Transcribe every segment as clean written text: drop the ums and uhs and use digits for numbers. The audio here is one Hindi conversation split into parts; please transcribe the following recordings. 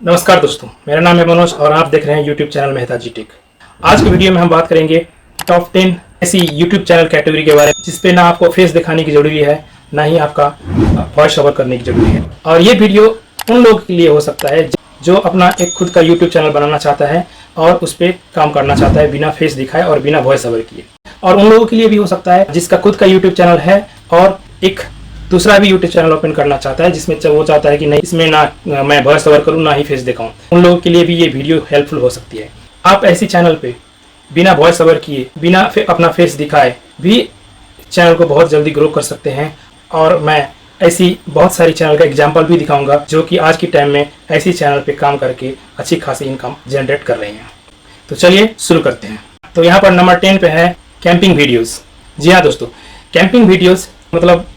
नमस्कार दोस्तों, मेरा नाम है मनोज और आप देख रहे हैं यूट्यूब चैनल मेहता जी टेक। आज की वीडियो में हम बात करेंगे टॉप 10 ऐसी यूट्यूब चैनल कैटेगरी के बारे में जिसपे ना आपको फेस दिखाने की जरूरी है, ना ही आपका वॉइस ओवर करने की जरूरी है। और ये वीडियो उन लोगों के लिए हो सकता है जो अपना एक खुद का यूट्यूब चैनल बनाना चाहता है और उस पर काम करना चाहता है बिना फेस दिखाए और बिना वॉइस ओवर किए। और उन लोगों के लिए भी हो सकता है जिसका खुद का यूट्यूब चैनल है और एक दूसरा भी यूट्यूब चैनल ओपन करना चाहता है जिसमें वो चाहता है कि नहीं, इसमें ना मैं वॉइस ओवर करूँ ना ही फेस दिखाऊं। उन लोगों के लिए भी ये वीडियो हेल्पफुल हो सकती है। आप ऐसी चैनल पे बिना वॉइस ओवर किए, बिना अपना फेस दिखाए भी चैनल को बहुत जल्दी ग्रो कर सकते हैं। और मैं ऐसी बहुत सारी चैनल का एग्जाम्पल भी दिखाऊंगा जो कि आज की टाइम में ऐसी चैनल पे काम करके अच्छी खासी इनकम जनरेट कर रहे हैं। तो चलिए शुरू करते हैं। तो यहाँ पर नंबर 10 पे है कैंपिंग वीडियोज़। जी हाँ दोस्तों, कैंपिंग वीडियोज़ मतलब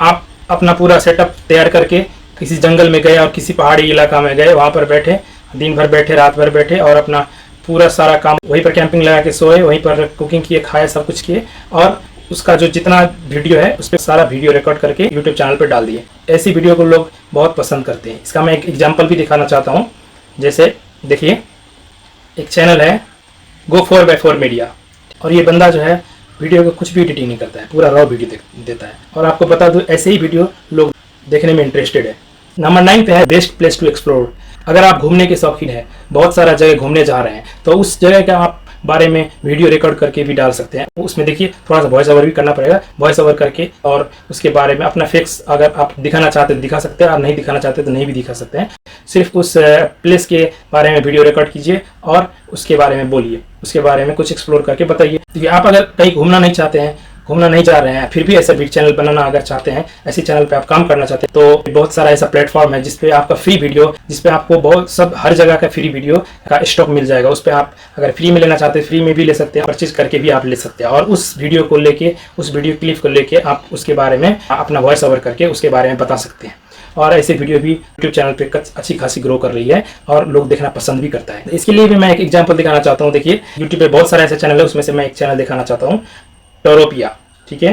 आप अपना पूरा सेटअप तैयार करके किसी जंगल में गए और किसी पहाड़ी इलाका में गए, वहाँ पर बैठे, दिन भर बैठे, रात भर बैठे और अपना पूरा सारा काम वहीं पर कैंपिंग लगा के सोए, वहीं पर कुकिंग किए, खाए, सब कुछ किए और उसका जो जितना वीडियो है उस पर सारा वीडियो रिकॉर्ड करके यूट्यूब चैनल पर डाल दिए। ऐसी वीडियो को लोग बहुत पसंद करते हैं। इसका मैं एक एग्जाम्पल भी दिखाना चाहता हूँ। जैसे देखिए, एक चैनल है Go4x4 मीडिया और ये बंदा जो है वीडियो को कुछ भी एडिटिंग नहीं करता है, पूरा रॉ वीडियो देता है। और आपको बता दूं, ऐसे ही वीडियो लोग देखने में इंटरेस्टेड है। नंबर 9 पे है बेस्ट प्लेस टू एक्सप्लोर। अगर आप घूमने के शौकीन है, बहुत सारा जगह घूमने जा रहे हैं, तो उस जगह का आप बारे में वीडियो रिकॉर्ड करके भी डाल सकते हैं। उसमें देखिए थोड़ा सा वॉइस ओवर भी करना पड़ेगा, वॉइस ओवर करके और उसके बारे में अपना फेस अगर आप दिखाना चाहते हैं दिखा सकते हैं और नहीं दिखाना चाहते तो नहीं भी दिखा सकते हैं। सिर्फ उस प्लेस के बारे में वीडियो रिकॉर्ड कीजिए और उसके बारे में बोलिए, उसके बारे में कुछ एक्सप्लोर करके बताइए। तो आप अगर कहीं घूमना नहीं चाहते हैं, घूमना नहीं जा रहे हैं, फिर भी ऐसा चैनल बनाना अगर चाहते हैं, ऐसी चैनल पे आप काम करना चाहते हैं, तो बहुत सारा ऐसा प्लेटफॉर्म है जिसपे आपका फ्री वीडियो, जिसपे आपको बहुत सब हर जगह का फ्री वीडियो का स्टॉक मिल जाएगा। उस पर आप अगर फ्री में लेना चाहते हैं, फ्री में भी ले सकते हैं, परचेज करके भी आप ले सकते हैं। और उस वीडियो को लेके, उस वीडियो क्लिप को लेके आप उसके बारे में अपना वॉइस ओवर करके उसके बारे में बता सकते हैं। और ऐसे वीडियो भी यूट्यूब चैनल पे अच्छी खासी ग्रो कर रही है और लोग देखना पसंद भी करता है। इसके लिए भी मैं एक एग्जांपल दिखाना चाहता हूँ। देखिए, यूट्यूब पे बहुत सारे ऐसे चैनल है, उसमें से मैं एक चैनल दिखाना चाहता हूँ, टोरोपिया। ठीक है,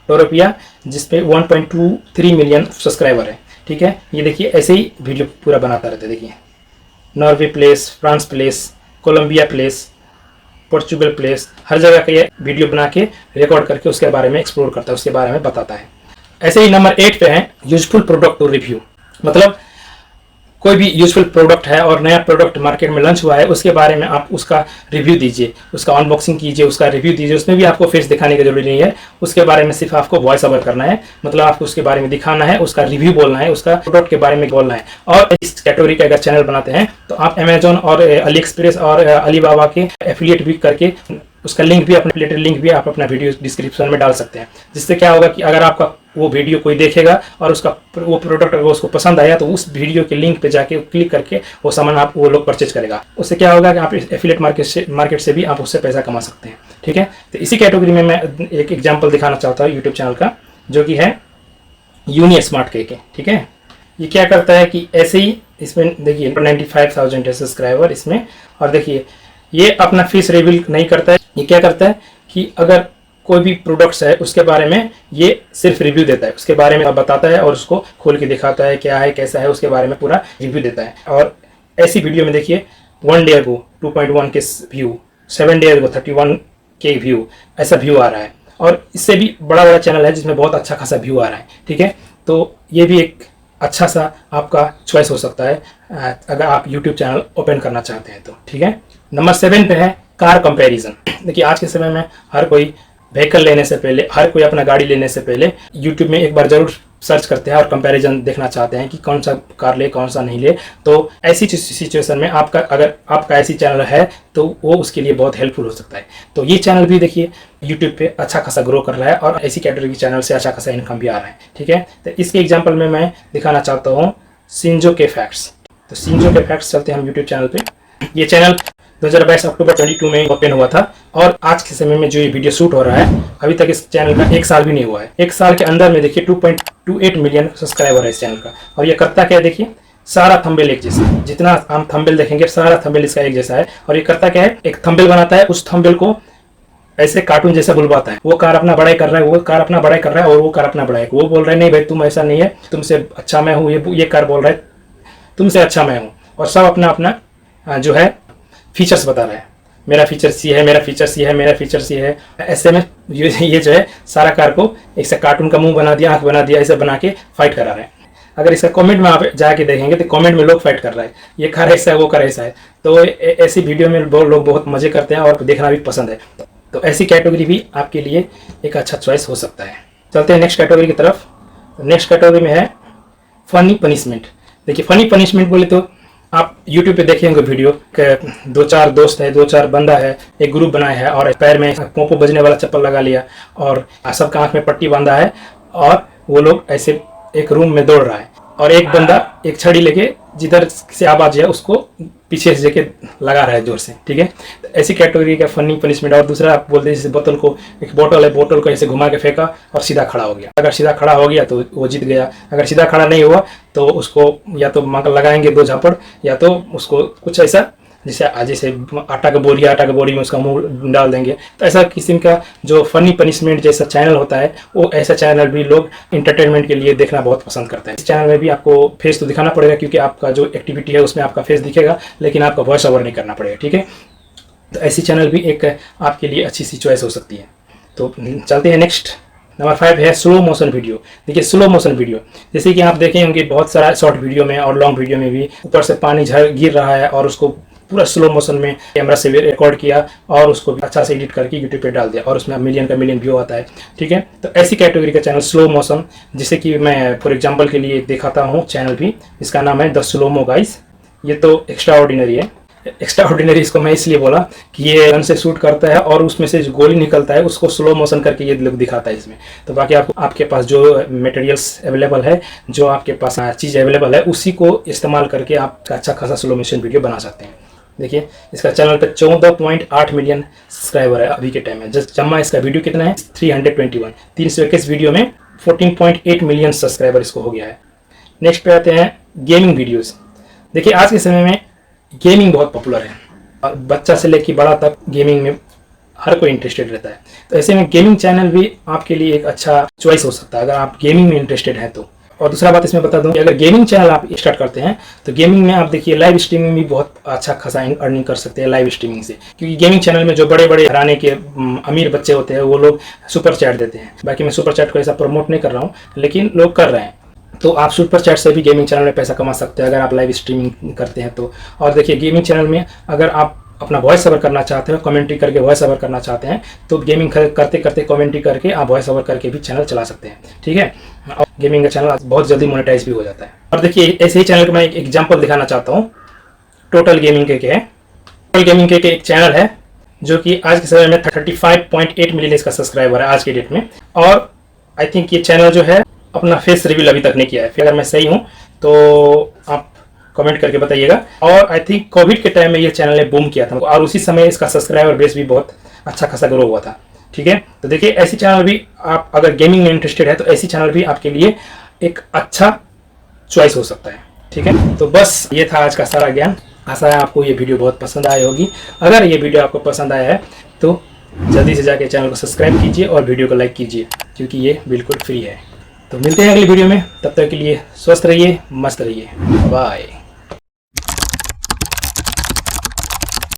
टोरोपिया जिसपे 1.23 मिलियन सब्सक्राइबर है। ठीक है, ये देखिए ऐसे ही वीडियो पूरा बनाता रहता है। देखिए, Norway place, France place, Colombia place, Portugal place, हर जगह का ये वीडियो बना के रिकॉर्ड करके उसके बारे में एक्सप्लोर करता है, उसके बारे में बताता है। ऐसे ही नंबर 8 पे है यूजफुल प्रोडक्ट टू रिव्यू। मतलब कोई भी यूजफुल प्रोडक्ट है और नया प्रोडक्ट मार्केट में लॉन्च हुआ है, उसके बारे में आप उसका रिव्यू दीजिए, उसका अनबॉक्सिंग कीजिए, उसका रिव्यू दीजिए। उसमें भी आपको फेस दिखाने की जरूरी नहीं है, उसके बारे में सिर्फ आपको वॉइस ओवर करना है। मतलब आपको उसके बारे में दिखाना है, उसका रिव्यू बोलना है, उसका प्रोडक्ट के बारे में बोलना है। और इस कैटेगरी का अगर चैनल बनाते हैं तो आप अमेजोन और अली एक्सप्रेस और अलीबाबा के एफिलिएट भी करके उसका लिंक भी, अपने रिलेटेड लिंक भी आप अपना वीडियो डिस्क्रिप्शन में डाल सकते हैं। जिससे क्या होगा कि अगर आपका वो वीडियो कोई देखेगा और उसका वो प्रोडक्ट अगर उसको पसंद आया तो उस वीडियो के लिंक पे जाके क्लिक करके वो सामान आप वो लोग परचेज करेगा। उससे क्या होगा कि आप एफिलिएट मार्केट से भी आप उससे पैसा कमा सकते हैं। ठीक है, तो इसी कैटेगरी में मैं एक एग्जाम्पल दिखाना चाहता हूँ यूट्यूब चैनल का, जो कि है यूनी स्मार्ट केक। ठीक है, ये क्या करता है कि ऐसे ही इसमें देखिए 95,000 है सब्सक्राइबर इसमें। और देखिए, ये अपना फेस रिवील नहीं करता है। ये क्या करता है कि अगर कोई भी प्रोडक्ट्स है उसके बारे में ये सिर्फ रिव्यू देता है, उसके बारे में बताता है और उसको खोल के दिखाता है क्या है कैसा है, उसके बारे में पूरा रिव्यू देता है। और ऐसी वीडियो में देखिए 1 डे अगो 2.1 के व्यू, 7 डे अगो 31 के व्यू, ऐसा व्यू आ रहा है। और इससे भी बड़ा बड़ा चैनल है जिसमें बहुत अच्छा खासा व्यू आ रहा है। ठीक है, तो ये भी एक अच्छा सा आपका चॉइस हो सकता है अगर आप यूट्यूब चैनल ओपन करना चाहते हैं तो। ठीक है, नंबर 7 पे है कार कंपैरिजन। देखिए, आज के समय में हर कोई व्हीकल लेने से पहले, हर कोई अपना गाड़ी लेने से पहले यूट्यूब में एक बार जरूर सर्च करते हैं और कंपैरिजन देखना चाहते हैं कि कौन सा कार ले, कौन सा नहीं ले। तो ऐसी सिचुएशन में अगर आपका ऐसी चैनल है तो वो उसके लिए बहुत हेल्पफुल हो सकता है। तो ये चैनल भी देखिए यूट्यूब पे अच्छा खासा ग्रो कर रहा है और ऐसी कैटेगरी चैनल से अच्छा खासा इनकम भी आ रहा है। ठीक है, तो इसके एग्जाम्पल में मैं दिखाना चाहता हूँ शिंजो के फैक्ट्स। तो शिंजो के फैक्ट्स चलते हैं हम यूट्यूब चैनल पे। ये चैनल 2022 अक्टूबर 22 में ओपन हुआ था और आज के समय में जो ये वीडियो शूट हो रहा है, अभी तक इस चैनल का 1 साल भी नहीं हुआ है। 1 साल के अंदर में देखिए 2.28 मिलियन सब्सक्राइबर है इस चैनल का। और ये करता क्या है, देखिए सारा थंबनेल एक जैसा, जितना हम थंबनेल देखेंगे सारा थंबनेल इसका एक जैसा है। और ये करता क्या है, एक थंबनेल बनाता है, उस थंबनेल को ऐसे कार्टून जैसा बुलवाता है। वो कार अपना बड़ाई कर रहा है, वो कार अपना बड़ाई कर रहा है और वो कार अपना बड़ाई, वो बोल रहा है नहीं भाई तुम ऐसा नहीं है, तुमसे अच्छा मैं हूँ, ये कार बोल रहा है तुमसे अच्छा मैं हूँ। और सब अपना अपना जो है फीचर्स बता रहा है। मेरा फीचर्स ये है, मेरा फीचर्स ये है, मेरा फीचर्स ये है। ऐसे में ये जो है सारा कार को एक से कार्टून का मुंह बना दिया, आंख बना दिया, ऐसे बना के फाइट करा रहे हैं। अगर इसका कमेंट में आप जाके देखेंगे तो कमेंट में लोग फाइट कर रहा है, ये कार ऐसा है, वो कार ऐसा है। तो ऐसी वीडियो में लोग बहुत मजे करते हैं और देखना भी पसंद है। तो ऐसी कैटेगरी भी आपके लिए एक अच्छा चॉइस हो सकता है। चलते हैं नेक्स्ट कैटेगरी की तरफ। नेक्स्ट कैटेगरी में है फनी पनिशमेंट। देखिए फनी पनिशमेंट बोले तो आप YouTube पे देखे होंगे वीडियो के 2-4 दोस्त है, 2-4 बंदा है, एक ग्रुप बनाया है और पैर में पोंपो बजने वाला चप्पल लगा लिया और सबका आंख में पट्टी बांधा है और वो लोग ऐसे एक रूम में दौड़ रहा है और एक बंदा एक छड़ी लेके जिधर से आवाज है उसको पीछे से लेके लगा रहा है जोर से। ठीक है, तो ऐसी कैटेगरी का फनी पनिशमेंट। और दूसरा आप बोलते हैं जैसे बोतल को, एक बोतल है, बोतल को ऐसे घुमा के फेंका और सीधा खड़ा हो गया। अगर सीधा खड़ा हो गया तो वो जीत गया, अगर सीधा खड़ा नहीं हुआ तो उसको या तो लगाएंगे 2 झापड़ या तो उसको कुछ ऐसा जैसे आटा का बोरी में उसका मुंह डाल देंगे। तो ऐसा किस्म का जो फनी पनिशमेंट जैसा चैनल होता है, वो ऐसा चैनल भी लोग इंटरटेनमेंट के लिए देखना बहुत पसंद करते हैं। इस चैनल में भी आपको फेस तो दिखाना पड़ेगा क्योंकि आपका जो एक्टिविटी है उसमें आपका फेस दिखेगा, लेकिन आपका वॉइस ओवर नहीं करना पड़ेगा। ठीक है, तो ऐसी चैनल भी एक आपके लिए अच्छी सी चॉइस हो सकती है। तो चलते हैं नेक्स्ट। नंबर 5 है स्लो मोशन वीडियो। देखिए स्लो मोशन वीडियो जैसे कि आप देखे होंगे बहुत सारा शॉर्ट वीडियो में और लॉन्ग वीडियो में भी ऊपर से पानी गिर रहा है और उसको पूरा स्लो मोशन में कैमरा से रिकॉर्ड किया और उसको अच्छा से एडिट करके यूट्यूब पे डाल दिया और उसमें मिलियन का मिलियन व्यू आता है। ठीक है, तो ऐसी कैटेगरी का चैनल स्लो मोशन, जिसे कि मैं फॉर एग्जांपल के लिए दिखाता हूँ चैनल भी, इसका नाम है द स्लोमो गाइस। ये तो एक्स्ट्रा ऑर्डिनरी है। एक्स्ट्रा ऑर्डिनरी इसको मैं इसलिए बोला कि ये गन से शूट करता है और उसमें से जो गोली निकलता है उसको स्लो मोशन करके ये लोग दिखाता है इसमें। तो बाकी आपके पास जो मटेरियल्स अवेलेबल है, जो आपके पास चीज़ अवेलेबल है, उसी को इस्तेमाल करके आप अच्छा खासा स्लो मोशन वीडियो बना सकते हैं। देखिए इसका चैनल पे 14.8 मिलियन सब्सक्राइबर है अभी के टाइम में। जस्ट जमा इसका वीडियो कितना है 321, 321 वीडियो में 14.8 मिलियन सब्सक्राइबर इसको हो गया है। नेक्स्ट पे आते हैं गेमिंग वीडियोस। देखिए आज के समय में गेमिंग बहुत पॉपुलर है और बच्चा से लेकर बड़ा तक गेमिंग में हर कोई इंटरेस्टेड रहता है। तो ऐसे में गेमिंग चैनल भी आपके लिए एक अच्छा चॉइस हो सकता है अगर आप गेमिंग में इंटरेस्टेड हैं तो। और दूसरा बात इसमें बता दूं कि अगर गेमिंग चैनल आप स्टार्ट करते हैं तो गेमिंग में आप देखिए लाइव स्ट्रीमिंग भी बहुत अच्छा खासा अर्निंग कर सकते हैं लाइव स्ट्रीमिंग से, क्योंकि गेमिंग चैनल में जो बड़े बड़े घराने के अमीर बच्चे होते हैं वो लोग सुपर चैट देते हैं। बाकी मैं सुपर चैट को ऐसा प्रमोट नहीं कर रहा हूँ, लेकिन लोग कर रहे हैं। तो आप सुपर चैट से भी गेमिंग चैनल में पैसा कमा सकते हैं अगर आप लाइव स्ट्रीमिंग करते हैं तो। और देखिए गेमिंग चैनल में अगर आप अपना वॉइस ओवर करना चाहते हो, कमेंट्री करके वॉइस ओवर करना चाहते हैं, तो गेमिंग करते करते कमेंट्री करके आप वॉइस ओवर करके भी चैनल चला सकते हैं। ठीक है, और गेमिंग का चैनल बहुत जल्दी मोनेटाइज भी हो जाता है। और देखिए ऐसे ही चैनल का मैं एक एग्जांपल दिखाना चाहता हूँ। टोटल गेमिंग के है, टोटल गेमिंग के एक चैनल है जो कि आज के समय में 35.8 मिलियन इसका सब्सक्राइबर है आज के डेट में। और आई थिंक ये चैनल जो है अपना फेस रिवील अभी तक नहीं किया है। फिर अगर मैं सही हूँ तो आप कमेंट करके बताइएगा। और आई थिंक कोविड के टाइम में ये चैनल ने बूम किया था और उसी समय इसका सब्सक्राइबर बेस भी बहुत अच्छा खासा ग्रो हुआ था। ठीक है, तो देखिए ऐसी चैनल भी आप अगर गेमिंग में इंटरेस्टेड है तो ऐसी चैनल भी आपके लिए एक अच्छा चॉइस हो सकता है। ठीक है, तो बस ये था आज का सारा ज्ञान। आशा है आपको ये वीडियो बहुत पसंद आई होगी। अगर ये वीडियो आपको पसंद आया है तो जल्दी से जाके चैनल को सब्सक्राइब कीजिए और वीडियो को लाइक कीजिए, क्योंकि ये बिल्कुल फ्री है। तो मिलते हैं अगली वीडियो में, तब तक के लिए स्वस्थ रहिए, मस्त रहिए, बाय।